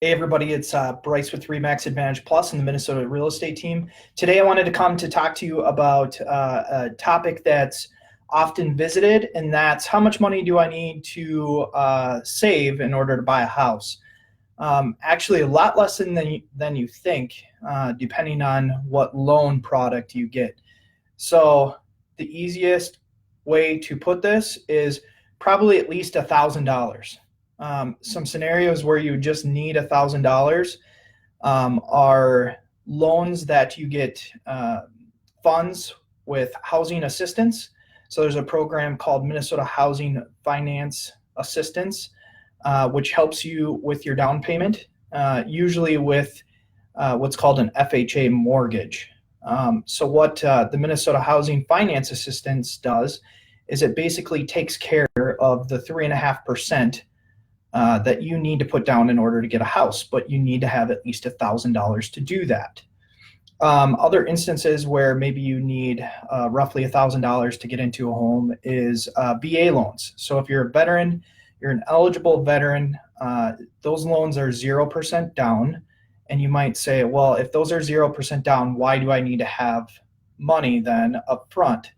Hey everybody, it's Bryce with Remax Advantage Plus and the Minnesota real estate team. Today I wanted to come to talk to you about a topic that's often visited, and that's how much money do I need to save in order to buy a house? Actually, a lot less than you think, depending on what loan product you get. So the easiest way to put this is probably at least $1,000. Some scenarios where you just need $1,000 are loans that you get funds with housing assistance. So there's a program called Minnesota Housing Finance Assistance, which helps you with your down payment, usually with what's called an FHA mortgage. So what the Minnesota Housing Finance Assistance does is it basically takes care of the 3.5% that you need to put down in order to get a house, but you need to have at least $1,000 to do that. Other instances where maybe you need roughly $1,000 to get into a home is VA loans. So if you're a veteran, you're an eligible veteran, those loans are 0% down. And you might say, well, if those are 0% down, why do I need to have money then up front?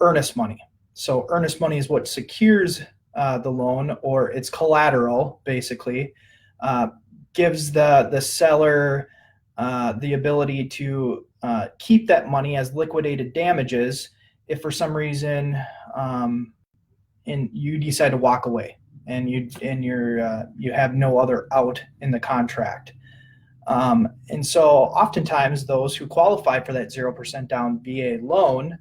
Earnest money. So earnest money is what secures the loan, or it's collateral, basically, gives the seller the ability to keep that money as liquidated damages if for some reason you decide to walk away and you have no other out in the contract. And so oftentimes those who qualify for that 0% down VA loan,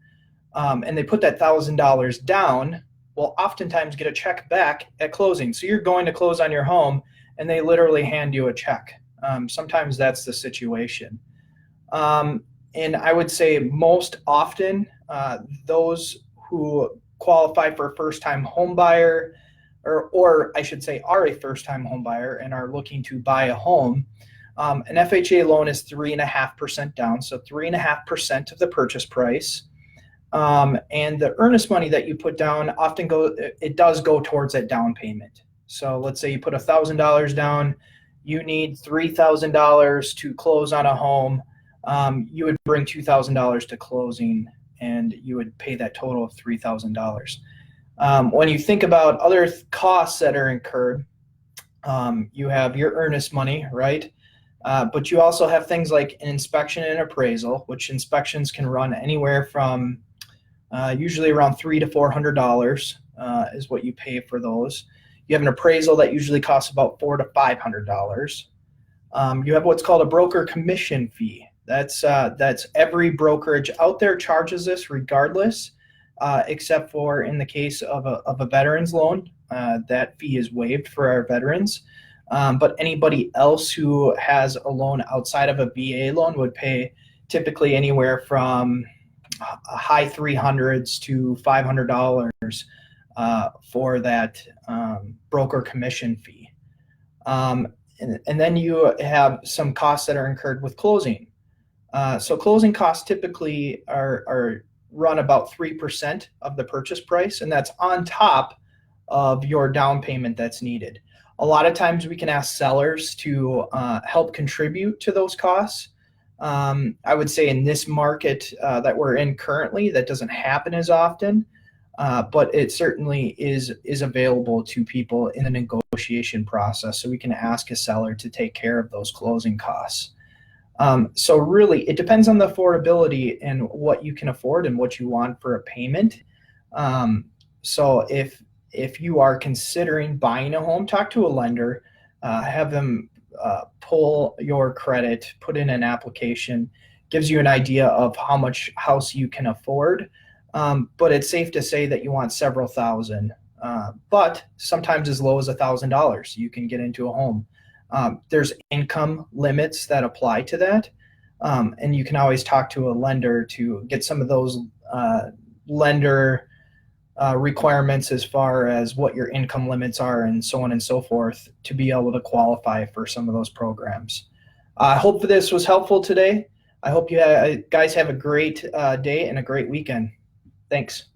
and they put that $1,000 down, will oftentimes get a check back at closing. So you're going to close on your home and they literally hand you a check. Sometimes that's the situation. And I would say most often those who qualify for a first-time home buyer, or I should say are a first-time home buyer and are looking to buy a home, an FHA loan is 3.5% down, so 3.5% of the purchase price. And the earnest money that you put down often does go towards that down payment. So let's say you put $1,000 down, you need $3,000 to close on a home. You would bring $2,000 to closing, and you would pay that total of $3,000. When you think about other costs that are incurred, you have your earnest money, right? But you also have things like an inspection and appraisal, which inspections can run anywhere from usually around $300 to $400 is what you pay for those. You have an appraisal that usually costs about $400 to $500. You have what's called a broker commission fee. That's every brokerage out there charges this regardless, except for in the case of a veteran's loan. That fee is waived for our veterans. But anybody else who has a loan outside of a VA loan would pay typically anywhere from high 300s to $500 for that broker commission fee. And then you have some costs that are incurred with closing. So closing costs typically are run about 3% of the purchase price, and that's on top of your down payment that's needed. A lot of times we can ask sellers to help contribute to those costs. I would say in this market that we're in currently, that doesn't happen as often, but it certainly is available to people in the negotiation process. So we can ask a seller to take care of those closing costs. So really, it depends on the affordability and what you can afford and what you want for a payment. So if you are considering buying a home, talk to a lender, have them pull your credit, put in an application, gives you an idea of how much house you can afford. But it's safe to say that you want several thousand, but sometimes as low as $1,000 you can get into a home. There's income limits that apply to that, and you can always talk to a lender to get some of those lender requirements as far as what your income limits are and so on and so forth to be able to qualify for some of those programs. I hope this was helpful today. I hope you guys have a great day and a great weekend. Thanks.